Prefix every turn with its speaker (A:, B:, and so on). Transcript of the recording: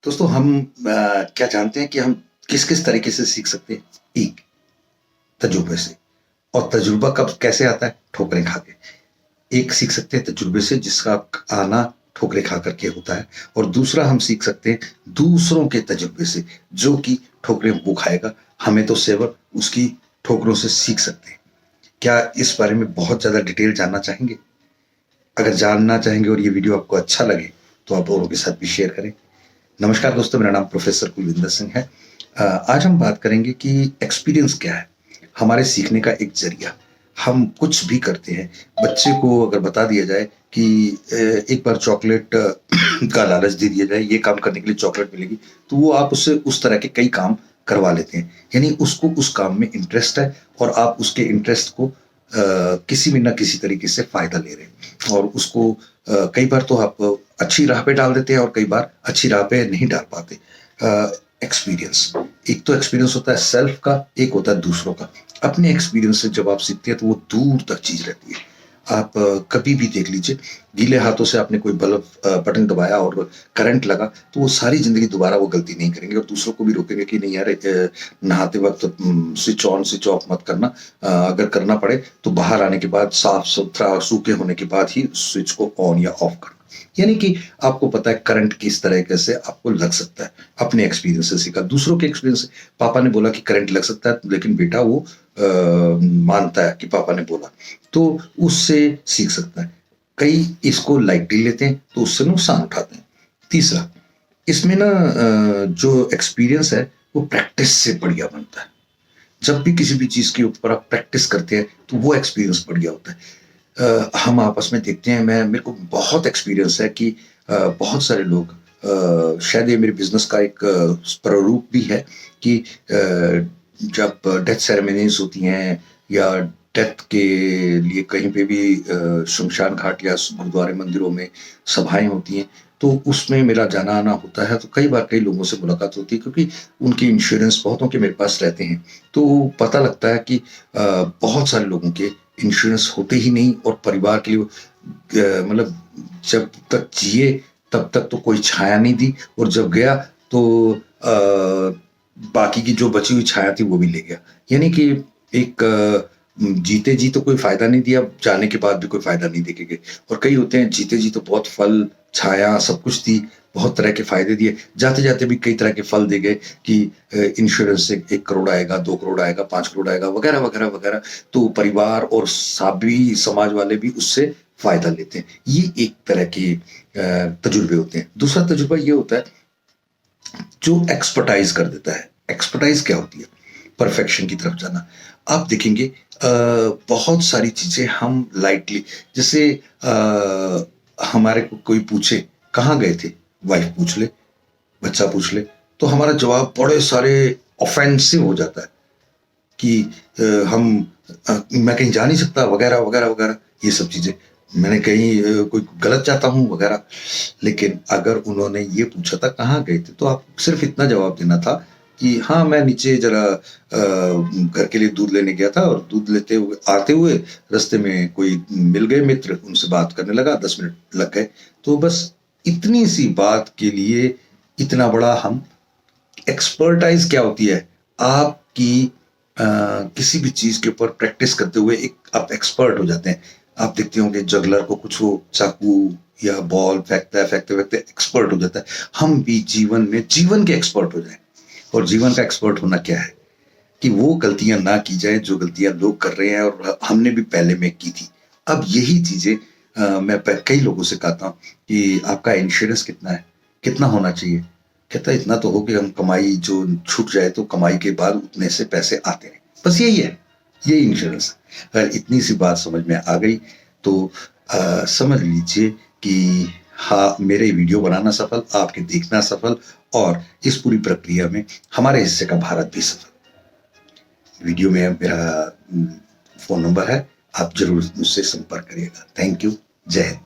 A: दोस्तों हम क्या जानते हैं कि हम किस-किस तरीके से सीख सकते हैं? एक, तजुर्बे से। और तजुर्बा कब कैसे आता है? ठोकरें खा के। एक सीख सकते हैं तजुर्बे से जिसका आना ठोकरें खा कर के होता है, और दूसरा हम सीख सकते हैं दूसरों के तजुर्बे से, जो कि ठोकरें वो खाएगा, हमें तो सिर्फ़ उसकी ठोकरों से सीख सकते हैं। क्या इस बारे में बहुत ज़्यादा डिटेल जानना चाहेंगे? अगर जानना चाहेंगे और ये वीडियो आपको अच्छा लगे, तो आप औरों के साथ भी शेयर करें। नमस्कार दोस्तों, मेरा नाम प्रोफेसर कुलविंदर सिंह है। आज हम बात करेंगे कि एक्सपीरियंस क्या है, हमारे सीखने का एक जरिया। हम कुछ भी करते हैं, बच्चे को अगर बता दिया जाए कि एक बार चॉकलेट का लालच दे दिया जाए, ये काम करने के लिए चॉकलेट मिलेगी, तो वो आप उससे उस तरह के कई काम करवा लेते हैं। यानी उसको उस काम में इंटरेस्ट है, और आप उसके इंटरेस्ट को किसी भी ना किसी तरीके से फ़ायदा ले रहे हैं, और उसको कई बार तो आप अच्छी राह पे डाल देते हैं, और कई बार अच्छी राह पे नहीं डाल पाते। एक्सपीरियंस, एक तो एक्सपीरियंस होता है सेल्फ का, एक होता है दूसरों का। अपने एक्सपीरियंस से जब आप सीखते हैं तो वो दूर तक चीज़ रहती है। आप कभी भी देख लीजिए, गीले हाथों से आपने कोई बल्ब बटन दबाया और करंट लगा, तो वो सारी ज़िंदगी दोबारा वो गलती नहीं करेंगे, और दूसरों को भी रोकेंगे कि नहीं यार, नहाते वक़्त स्विच ऑन स्विच ऑफ मत करना। अगर करना पड़े तो बाहर आने के बाद साफ-सुथरा सूखे होने के बाद ही स्विच को ऑन या ऑफ करना। यानी कि आपको पता है करंट किस तरीके से आपको लग सकता है। अपने एक्सपीरियंस से सीखा, दूसरों के एक्सपीरियंस से। पापा ने बोला कि करंट लग सकता है, लेकिन बेटा वो मानता है कि पापा ने बोला, तो उससे सीख सकता है। कई इसको लाइटली लेते हैं, तो उससे नुकसान उठाते हैं। तीसरा, इसमें ना जो एक्सपीरियंस है वो प्रैक्टिस से बढ़िया बनता है। जब भी किसी भी चीज़ के ऊपर आप प्रैक्टिस करते हैं, तो वो एक्सपीरियंस बढ़िया होता है। हम आपस में देखते हैं, मैं मेरे को बहुत एक्सपीरियंस है कि बहुत सारे लोग, शायद ये मेरे बिज़नेस का एक प्रारूप भी है कि जब डेथ सेरेमनीज़ होती हैं, या डेथ के लिए कहीं पे भी शमशान घाट या गुरुद्वारे मंदिरों में सभाएँ होती हैं, तो उसमें मेरा जाना-आना होता है, तो कई बार कई लोगों से मुलाकात होती है, क्योंकि उनके इंश्योरेंस बहुतों के मेरे पास रहते हैं। तो पता लगता है कि बहुत सारे लोगों के इंश्योरेंस होते ही नहीं, और परिवार के लिए मतलब जब तक जिए तब तक तो कोई छाया नहीं दी, और जब गया तो बाकी की जो बची हुई छाया थी वो भी ले गया। यानी कि एक जीते जी तो कोई फायदा नहीं दिया, जाने के बाद भी कोई फायदा नहीं देके गए। और कई होते हैं जीते जी तो बहुत फल, छाया सब कुछ दी, बहुत तरह के फायदे दिए, जाते जाते भी कई तरह के फल दे गए कि इंश्योरेंस से 1 करोड़ आएगा, 2 करोड़ आएगा, 5 करोड़ आएगा, वगैरह वगैरह वगैरह। तो परिवार और सभी समाज वाले भी उससे फायदा लेते हैं। ये एक तरह के तजुर्बे होते हैं। दूसरा तजुर्बा ये होता है जो एक्सपर्टाइज कर देता है। एक्सपर्टाइज क्या होती है? परफेक्शन की तरफ जाना। आप देखेंगे बहुत सारी चीजें हम लाइटली, जैसे हमारे को कोई पूछे कहाँ गए थे, वाइफ पूछ ले, बच्चा पूछ ले, तो हमारा जवाब बड़े सारे ऑफेंसिव हो जाता है कि हम मैं कहीं जा नहीं सकता, वगैरह वगैरह वगैरह, ये सब चीजें। मैंने कहीं कोई गलत जाता हूँ वगैरह। लेकिन अगर उन्होंने ये पूछा था कहाँ गए थे, तो आप सिर्फ इतना जवाब देना था कि हाँ, मैं नीचे जरा घर के लिए दूध लेने गया था, और दूध लेते हुए आते हुए रास्ते में कोई मिल गए मित्र, उनसे बात करने लगा, 10 मिनट लग गए। तो बस इतनी सी बात के लिए इतना बड़ा हम, एक्सपर्टाइज क्या होती है? आपकी किसी भी चीज के ऊपर प्रैक्टिस करते हुए एक आप एक्सपर्ट हो जाते हैं। आप देखते होंगे जगलर को कुछ वो चाकू या बॉल फेंकता है, फेंकते फेंकते एक्सपर्ट हो जाता है। हम भी जीवन में जीवन के एक्सपर्ट हो जाए। और जीवन का एक्सपर्ट होना क्या है? कि वो गलतियां ना की जाए जो गलतियां लोग कर रहे हैं, और हमने भी पहले में की थी। अब यही चीजें मैं कई लोगों से कहता हूँ कि आपका इंश्योरेंस कितना है, कितना होना चाहिए? कहता है इतना तो हो कि हम कमाई जो छूट जाए तो कमाई के बाद उतने से पैसे आते हैं, बस यही है, ये इंश्योरेंस है। अगर इतनी सी बात समझ में आ गई, तो समझ लीजिए कि हाँ, मेरे वीडियो बनाना सफल, आपके देखना सफल, और इस पूरी प्रक्रिया में हमारे हिस्से का भारत भी सफल। वीडियो में मेरा फ़ोन नंबर है, आप ज़रूर मुझसे संपर्क करिएगा। Thank you. जय हिंद।